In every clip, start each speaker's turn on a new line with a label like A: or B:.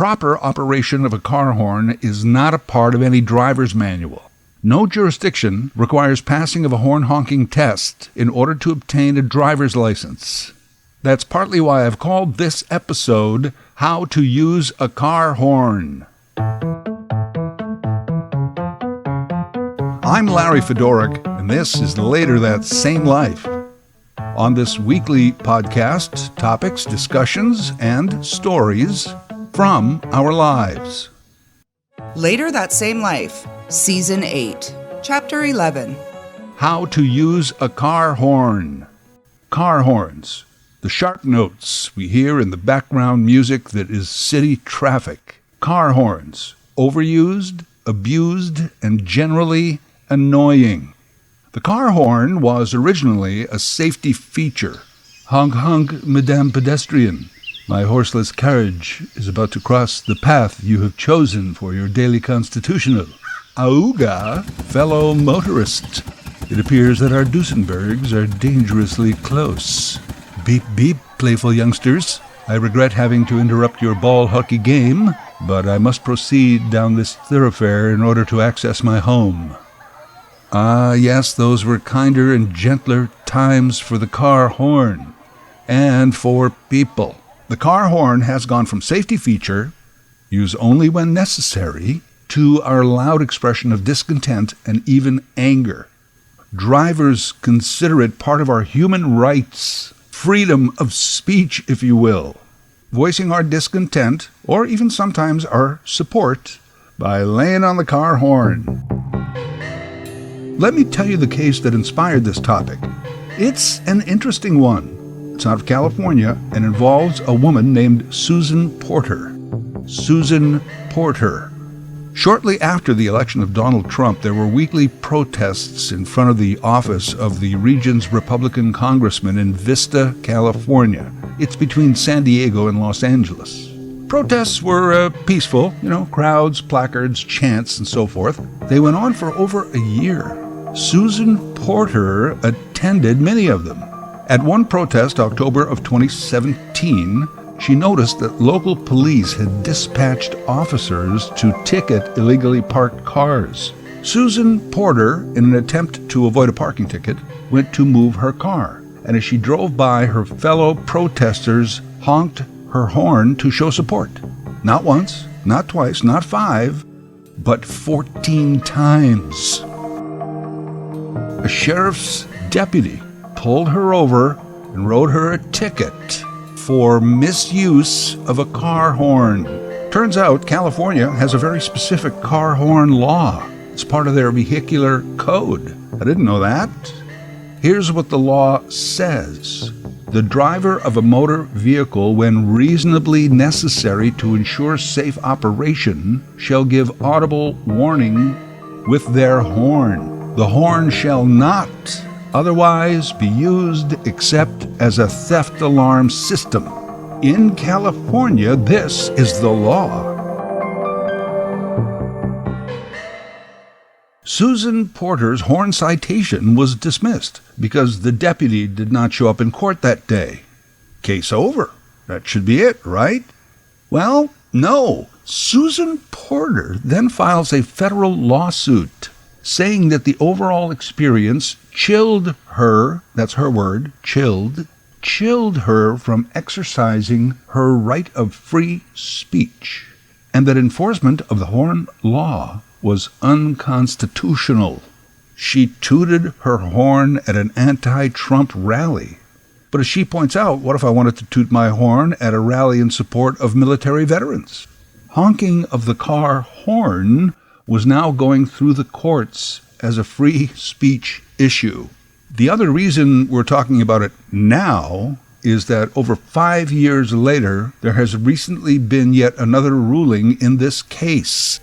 A: proper operation of a car horn is not a part of any driver's manual. No jurisdiction requires passing of a horn honking test in order to obtain a driver's license. That's partly why I've called this episode, How to Use a Car Horn. I'm Larry Fedoruk, and this is Later That Same Life. On this weekly podcast, topics, discussions, and stories from our lives.
B: Later That Same Life, Season 8, Chapter 11.
A: How to Use a Car Horn. Car horns, the sharp notes we hear in the background music that is city traffic. Car horns, overused, abused, and generally annoying. The car horn was originally a safety feature. Honk honk, Madame Pedestrian. My horseless carriage is about to cross the path you have chosen for your daily constitutional. Auga, fellow motorist. It appears that our Duesenbergs are dangerously close. Beep beep, playful youngsters. I regret having to interrupt your ball hockey game, but I must proceed down this thoroughfare in order to access my home. Ah, yes, those were kinder and gentler times for the car horn. And for people. The car horn has gone from safety feature, use only when necessary, to our loud expression of discontent and even anger. Drivers consider it part of our human rights, freedom of speech, if you will, voicing our discontent, or even sometimes our support, by laying on the car horn. Let me tell you the case that inspired this topic. It's an interesting one. It's out of California and involves a woman named Susan Porter. Susan Porter. Shortly after the election of Donald Trump, there were weekly protests in front of the office of the region's Republican congressman in Vista, California. It's between San Diego and Los Angeles. Protests were peaceful, crowds, placards, chants, and so forth. They went on for over a year. Susan Porter attended many of them. At one protest, October of 2017, she noticed that local police had dispatched officers to ticket illegally parked cars. Susan Porter, in an attempt to avoid a parking ticket, went to move her car, and as she drove by, her fellow protesters honked her horn to show support. Not once, not twice, not 5, but 14 times. A sheriff's deputy pulled her over and wrote her a ticket for misuse of a car horn. Turns out California has a very specific car horn law. It's part of their vehicular code. I didn't know that. Here's what the law says. The driver of a motor vehicle, when reasonably necessary to ensure safe operation, shall give audible warning with their horn. The horn shall not otherwise be used except as a theft alarm system. In California, this is the law. Susan Porter's horn citation was dismissed because the deputy did not show up in court that day. Case over. That should be it, right? Well, no. Susan Porter then files a federal lawsuit saying that the overall experience chilled her, that's her word, chilled her from exercising her right of free speech, and that enforcement of the horn law was unconstitutional. She tooted her horn at an anti-Trump rally. But as she points out, what if I wanted to toot my horn at a rally in support of military veterans? Honking of the car horn was now going through the courts as a free speech issue. The other reason we're talking about it now is that over 5 years later, there has recently been yet another ruling in this case.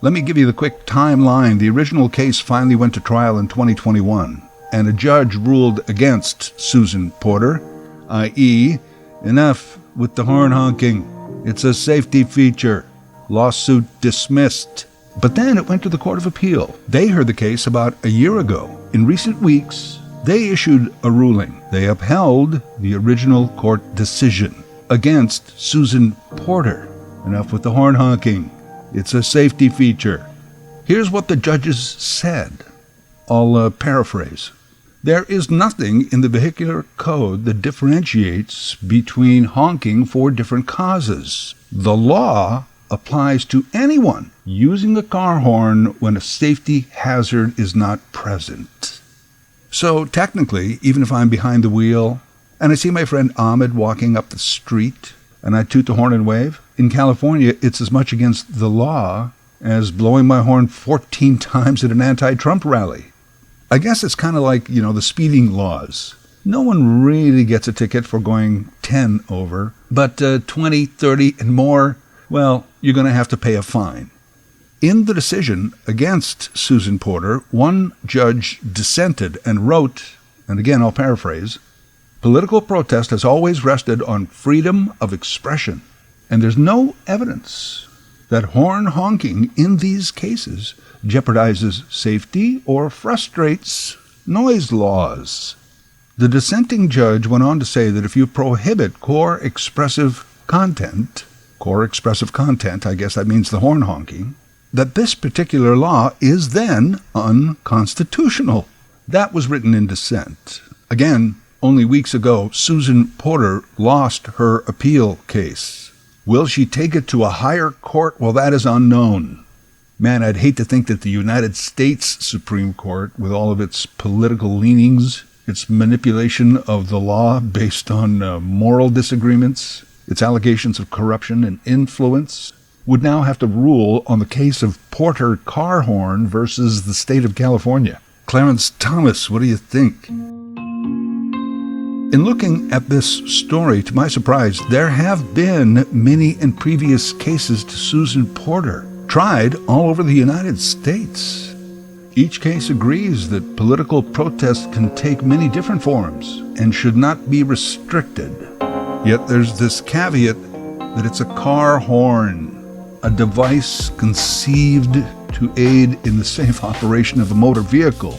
A: Let me give you the quick timeline. The original case finally went to trial in 2021, and a judge ruled against Susan Porter, i.e., enough with the horn honking. It's a safety feature. Lawsuit dismissed. But then it went to the Court of Appeal. They heard the case about a year ago. In recent weeks, they issued a ruling. They upheld the original court decision against Susan Porter. enough with the horn honking. It's a safety feature. Here's what the judges said. I'll paraphrase. There is nothing in the vehicular code that differentiates between honking for different causes. The law applies to anyone using a car horn when a safety hazard is not present. So technically, even if I'm behind the wheel and I see my friend Ahmed walking up the street and I toot the horn and wave, in California it's as much against the law as blowing my horn 14 times at an anti-Trump rally. I guess it's kind of like, the speeding laws. No one really gets a ticket for going 10 over, but 20, 30, and more, well, you're going to have to pay a fine. In the decision against Susan Porter, one judge dissented and wrote, and again I'll paraphrase, political protest has always rested on freedom of expression, and there's no evidence that horn honking in these cases jeopardizes safety or frustrates noise laws. The dissenting judge went on to say that if you prohibit core expressive content, I guess that means the horn honking, that this particular law is then unconstitutional. That was written in dissent. Again, only weeks ago, Susan Porter lost her appeal case. Will she take it to a higher court? Well, that is unknown. Man, I'd hate to think that the United States Supreme Court, with all of its political leanings, its manipulation of the law based on moral disagreements, its allegations of corruption and influence, would now have to rule on the case of Porter car horn versus the state of California. Clarence Thomas, what do you think? In looking at this story, to my surprise, there have been many and previous cases to Susan Porter, tried all over the United States. Each case agrees that political protest can take many different forms and should not be restricted. Yet there's this caveat that it's a car horn, a device conceived to aid in the safe operation of a motor vehicle.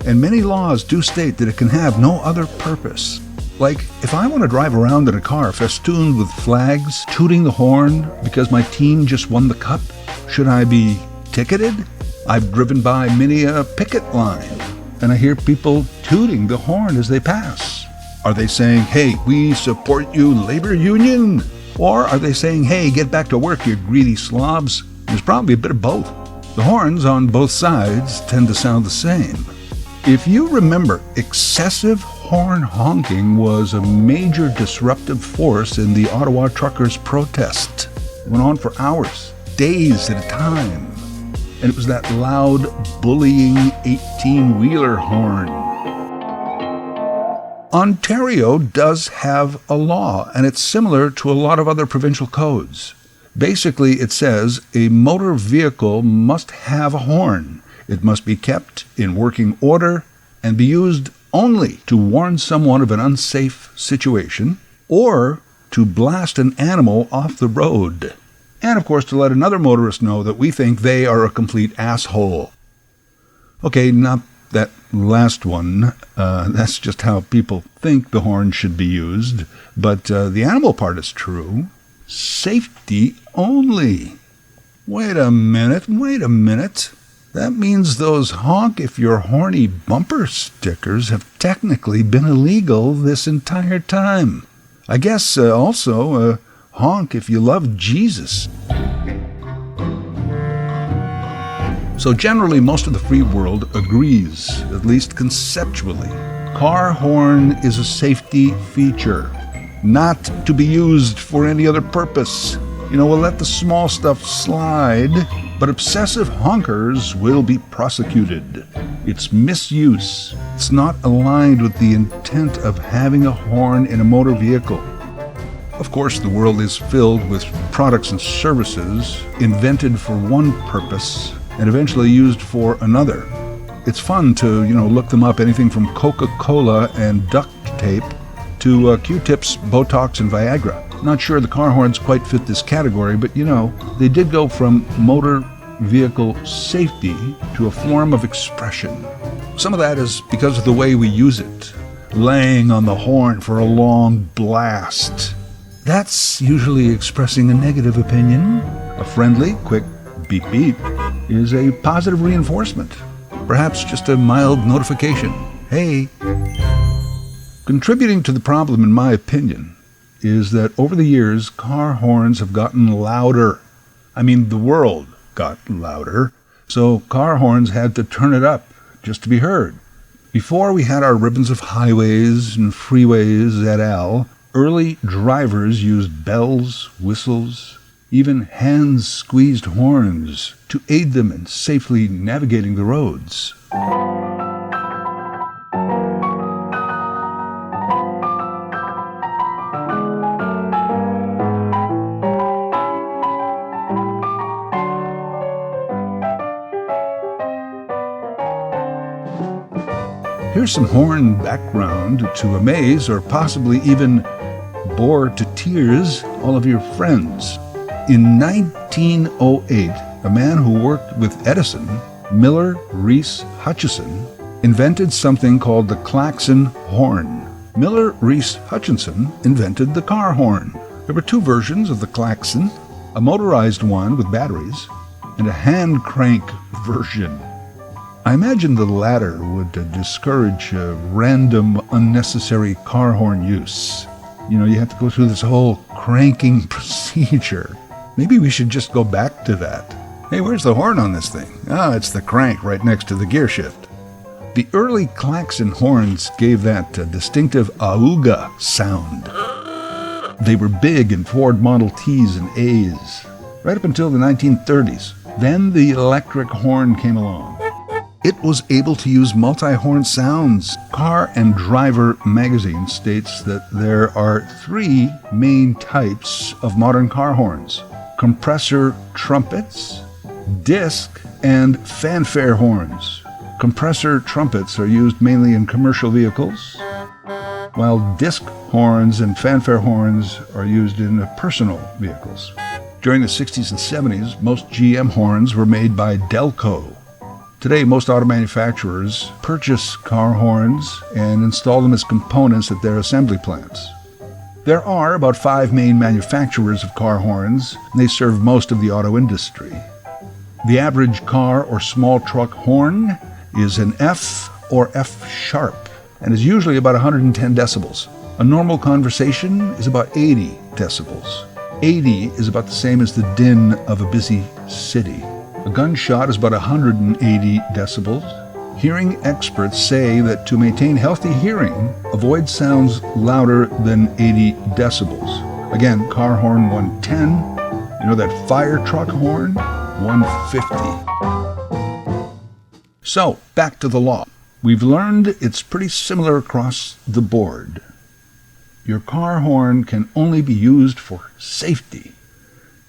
A: And many laws do state that it can have no other purpose. Like, if I want to drive around in a car festooned with flags, tooting the horn because my team just won the cup, should I be ticketed? I've driven by many a picket line, and I hear people tooting the horn as they pass. Are they saying, hey, we support you, labor union? Or are they saying, hey, get back to work, you greedy slobs? There's probably a bit of both. The horns on both sides tend to sound the same. If you remember, excessive horn honking was a major disruptive force in the Ottawa truckers' protest. It went on for hours, days at a time. And it was that loud, bullying 18-wheeler horn. Ontario does have a law, and it's similar to a lot of other provincial codes. Basically, it says a motor vehicle must have a horn. It must be kept in working order and be used only to warn someone of an unsafe situation or to blast an animal off the road. And, of course, to let another motorist know that we think they are a complete asshole. Okay, not that last one. That's just how people think the horn should be used. But the animal part is true. Safety only. Wait a minute. That means those honk if you're horny bumper stickers have technically been illegal this entire time. I guess also honk if you love Jesus. So generally, most of the free world agrees, at least conceptually. Car horn is a safety feature, not to be used for any other purpose. We'll let the small stuff slide, but obsessive honkers will be prosecuted. It's misuse. It's not aligned with the intent of having a horn in a motor vehicle. Of course, the world is filled with products and services invented for one purpose and eventually used for another. It's fun to, look them up, anything from Coca-Cola and duct tape to Q-tips, Botox, and Viagra. Not sure the car horns quite fit this category, but they did go from motor vehicle safety to a form of expression. Some of that is because of the way we use it, laying on the horn for a long blast. That's usually expressing a negative opinion. A friendly, quick beep beep is a positive reinforcement. Perhaps just a mild notification. Hey. Contributing to the problem, in my opinion, is that over the years, car horns have gotten louder. I mean, the world got louder, so car horns had to turn it up just to be heard. Before we had our ribbons of highways and freeways et al., early drivers used bells, whistles, even hand-squeezed horns to aid them in safely navigating the roads. Here's some horn background to amaze or possibly even bore to tears all of your friends. In 1908, a man who worked with Edison, Miller Reese Hutchinson, invented something called the klaxon horn. Miller Reese Hutchinson invented the car horn. There were two versions of the klaxon, a motorized one with batteries and a hand crank version. I imagine the latter would discourage random, unnecessary car horn use. You know, you have to go through this whole cranking procedure. Maybe we should just go back to that. Hey, where's the horn on this thing? Ah, it's the crank right next to the gear shift. The early klaxon horns gave that distinctive auga sound. They were big in Ford Model Ts and As, right up until the 1930s. Then the electric horn came along. It was able to use multi-horn sounds. Car and Driver magazine states that there are three main types of modern car horns: compressor trumpets, disc, and fanfare horns. Compressor trumpets are used mainly in commercial vehicles, while disc horns and fanfare horns are used in personal vehicles. During the 60s and 70s, most GM horns were made by Delco. Today, most auto manufacturers purchase car horns and install them as components at their assembly plants. There are about 5 main manufacturers of car horns, and they serve most of the auto industry. The average car or small truck horn is an F or F sharp and is usually about 110 decibels. A normal conversation is about 80 decibels. 80 is about the same as the din of a busy city. A gunshot is about 180 decibels. Hearing experts say that to maintain healthy hearing, avoid sounds louder than 80 decibels. Again, car horn 110. You know that fire truck horn? 150. So, back to the law. We've learned it's pretty similar across the board. Your car horn can only be used for safety.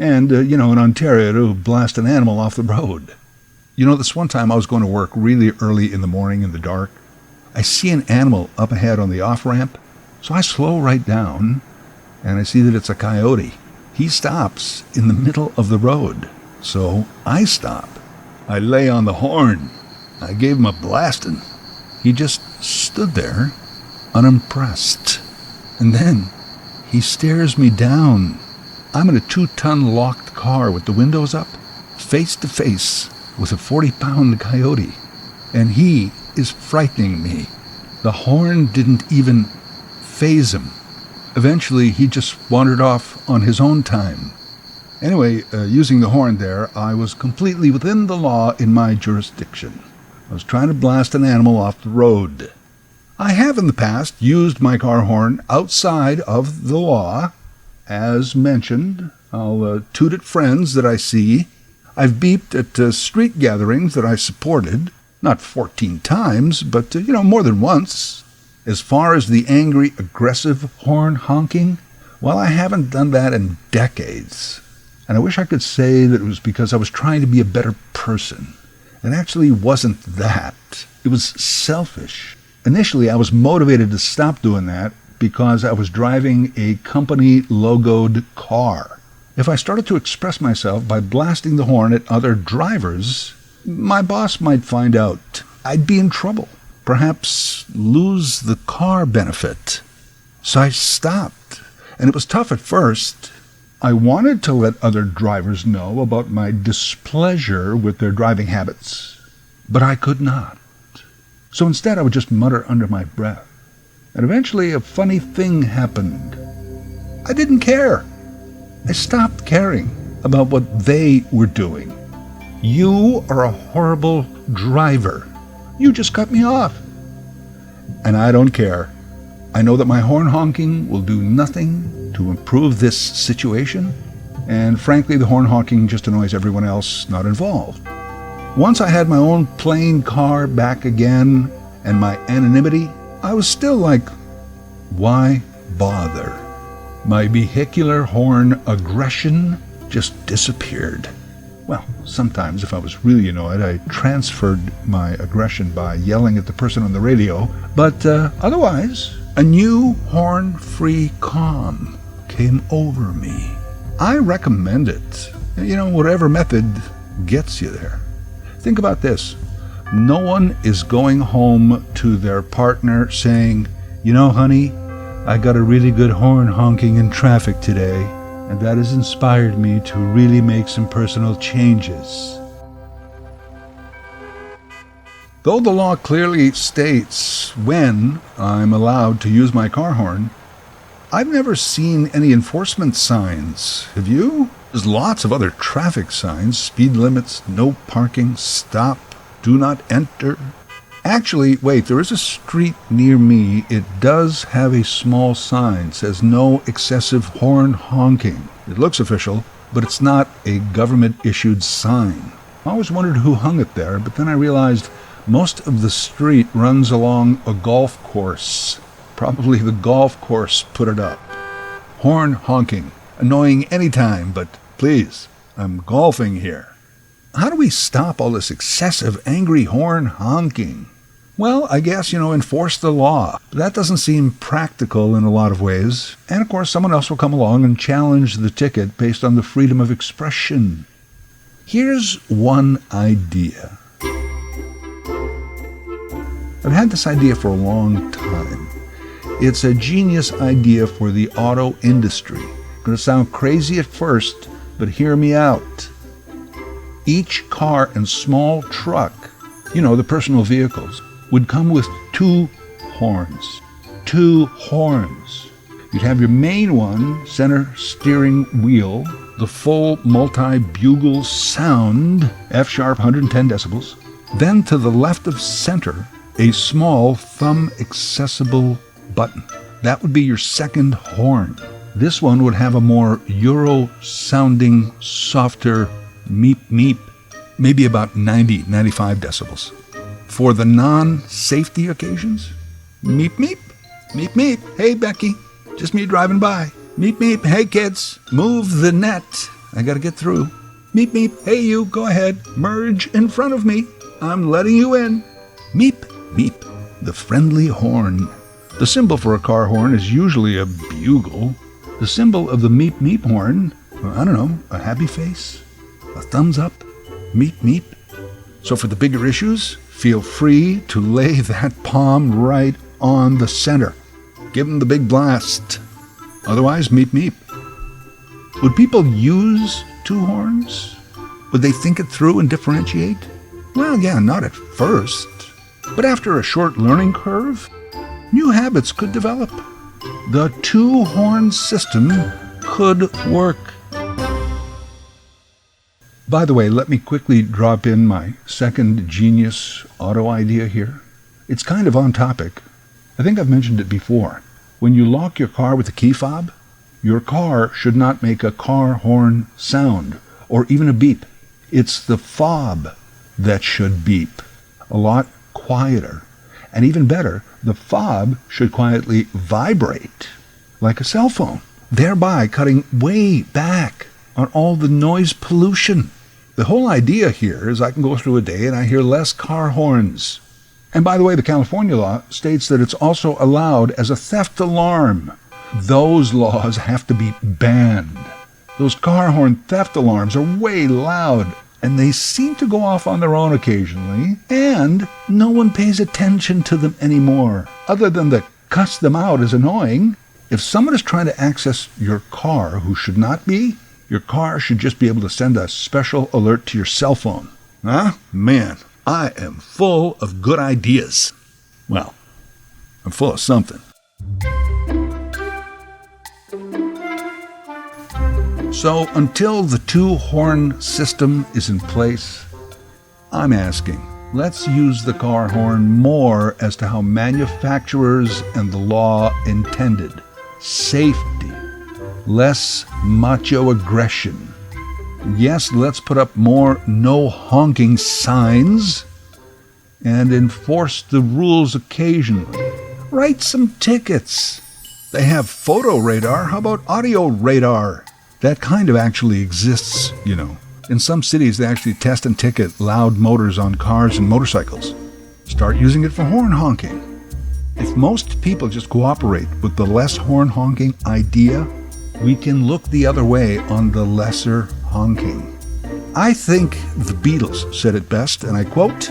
A: And, in Ontario, to blast an animal off the road. This one time I was going to work really early in the morning in the dark. I see an animal up ahead on the off-ramp, so I slow right down, and I see that it's a coyote. He stops in the middle of the road, so I stop. I lay on the horn. I gave him a blasting. He just stood there, unimpressed. And then he stares me down. I'm in a 2-ton locked car with the windows up, face to face with a 40-pound coyote, and he is frightening me. The horn didn't even faze him. Eventually, he just wandered off on his own time. Anyway, using the horn there, I was completely within the law in my jurisdiction. I was trying to blast an animal off the road. I have in the past used my car horn outside of the law. As mentioned, I'll toot at friends that I see. I've beeped at street gatherings that I supported, not 14 times, but, more than once. As far as the angry, aggressive horn honking, well, I haven't done that in decades. And I wish I could say that it was because I was trying to be a better person. It actually wasn't that. It was selfish. Initially, I was motivated to stop doing that because I was driving a company-logoed car. If I started to express myself by blasting the horn at other drivers, my boss might find out. I'd be in trouble, perhaps lose the car benefit. So I stopped, And it was tough at first. I wanted to let other drivers know about my displeasure with their driving habits, but I could not. So instead I would just mutter under my breath. And eventually a funny thing happened. I didn't care. I stopped caring about what they were doing. You are a horrible driver. You just cut me off. And I don't care. I know that my horn honking will do nothing to improve this situation, and frankly, the horn honking just annoys everyone else not involved. Once I had my own plain car back again and my anonymity, I was still like, why bother? My vehicular horn aggression just disappeared. Well, sometimes if I was really annoyed, I transferred my aggression by yelling at the person on the radio, but otherwise, a new horn-free calm came over me. I recommend it. Whatever method gets you there. Think about this. No one is going home to their partner saying, honey, I got a really good horn honking in traffic today, and that has inspired me to really make some personal changes. Though the law clearly states when I'm allowed to use my car horn, I've never seen any enforcement signs. Have you? There's lots of other traffic signs, speed limits, no parking, stop, do not enter. Actually, wait, there is a street near me. It does have a small sign, says no excessive horn honking. It looks official, but it's not a government-issued sign. I always wondered who hung it there, but then I realized most of the street runs along a golf course. Probably the golf course put it up. Horn honking. Annoying anytime, but please, I'm golfing here. How do we stop all this excessive angry horn honking? Well, I guess, enforce the law. But that doesn't seem practical in a lot of ways. And of course, someone else will come along and challenge the ticket based on the freedom of expression. Here's one idea. I've had this idea for a long time. It's a genius idea for the auto industry. It's going to sound crazy at first, but hear me out. Each car and small truck, the personal vehicles, would come with two horns. Two horns. You'd have your main one, center steering wheel, the full multi-bugle sound, F-sharp 110 decibels. Then to the left of center, a small thumb-accessible button. That would be your second horn. This one would have a more Euro-sounding, softer meep meep, maybe about 90, 95 decibels. For the non-safety occasions, meep meep, meep meep, hey Becky, just me driving by. Meep meep, hey kids, move the net, I gotta get through. Meep meep, hey you, go ahead, merge in front of me, I'm letting you in. Meep meep, the friendly horn. The symbol for a car horn is usually a bugle. The symbol of the meep meep horn, a happy face, a thumbs up, meep meep. So for the bigger issues, feel free to lay that palm right on the center. Give them the big blast. Otherwise, meep meep. Would people use two horns? Would they think it through and differentiate? Well, yeah, not at first. But after a short learning curve, new habits could develop. The two-horn system could work. By the way, let me quickly drop in my second genius auto idea here. It's kind of on topic. I think I've mentioned it before. When you lock your car with a key fob, your car should not make a car horn sound or even a beep. It's the fob that should beep, a lot quieter. And even better, the fob should quietly vibrate like a cell phone, thereby cutting way back on all the noise pollution. The whole idea here is I can go through a day and I hear less car horns. And by the way, the California law states that it's also allowed as a theft alarm. Those laws have to be banned. Those car horn theft alarms are way loud, and they seem to go off on their own occasionally, and no one pays attention to them anymore, other than to cuss them out as annoying. If someone is trying to access your car who should not be, your car should just be able to send a special alert to your cell phone. Huh? Man, I am full of good ideas. Well, I'm full of something. So until the two-horn system is in place, I'm asking, let's use the car horn more as to how manufacturers and the law intended. Safety, less macho aggression. Yes, let's put up more no honking signs and enforce the rules occasionally. Write some tickets. They have photo radar. How about audio radar? That kind of actually exists, you know. In some cities, they actually test and ticket loud motors on cars and motorcycles. Start using it for horn honking. If most people just cooperate with the less horn honking idea, we can look the other way on the lesser honking. I think the Beatles said it best, and I quote,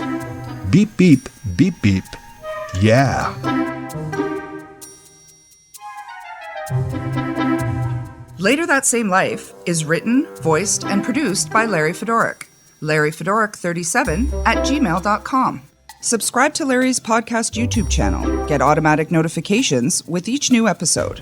A: "Beep, beep, beep, beep, yeah."
B: Later That Same Life is written, voiced, and produced by Larry Fedoruk. LarryFedoruk37@gmail.com. Subscribe to Larry's podcast YouTube channel. Get automatic notifications with each new episode.